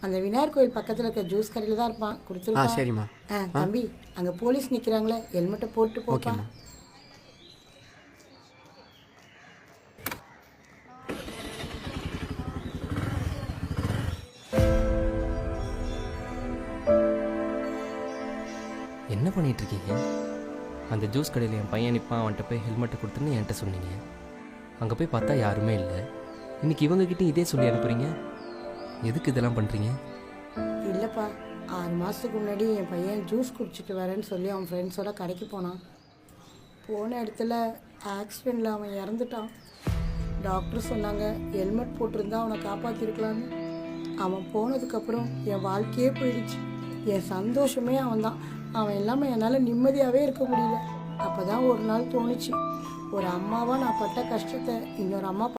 அந்த விநாயகர் கோயில் பக்கத்தில் இருக்க ஜூஸ் கடையில் தான் இருப்பான். கொடுத்துருப்பான். சரிம்மா. தம்பி, அங்கே போலீஸ் நிற்கிறாங்களே, ஹெல்மெட்டை போட்டு போப்பா. ஓகேம்மா. என்ன பண்ணிட்டு இருக்கீங்க? அந்த ஜூஸ் கடையில் என் பையன் நிற்பான், அவன்கிட்ட போய் ஹெல்மெட்டை கொடுத்துன்னு என்கிட்ட சொன்னீங்க. அங்கே போய் பார்த்தா யாருமே இல்லை. இன்னைக்கு இவங்ககிட்ட இதே சொல்லி அனுப்புறீங்க. எதுக்கு இதெல்லாம் பண்ணுறீங்க? இல்லைப்பா, 6 மாதத்துக்கு முன்னாடி என் பையன் ஜூஸ் குடிச்சிட்டு வரேன்னு சொல்லி அவன் ஃப்ரெண்ட்ஸோட கடைக்கு போனான். போன இடத்துல ஆக்சிடெண்ட்டில் அவன் இறந்துட்டான். டாக்டர் சொன்னாங்க ஹெல்மெட் போட்டிருந்தா அவனை காப்பாற்றிருக்கலான்னு. அவன் போனதுக்கப்புறம் என் வாழ்க்கையே போயிடுச்சு. என் சந்தோஷமே அவன் தான். அவன் இல்லாமல் என்னால் நிம்மதியாகவே இருக்க முடியல. அப்போ தான் ஒரு நாள் தோணுச்சு, ஒரு அம்மாவாக நான் பட்ட கஷ்டத்தை இன்னொரு அம்மா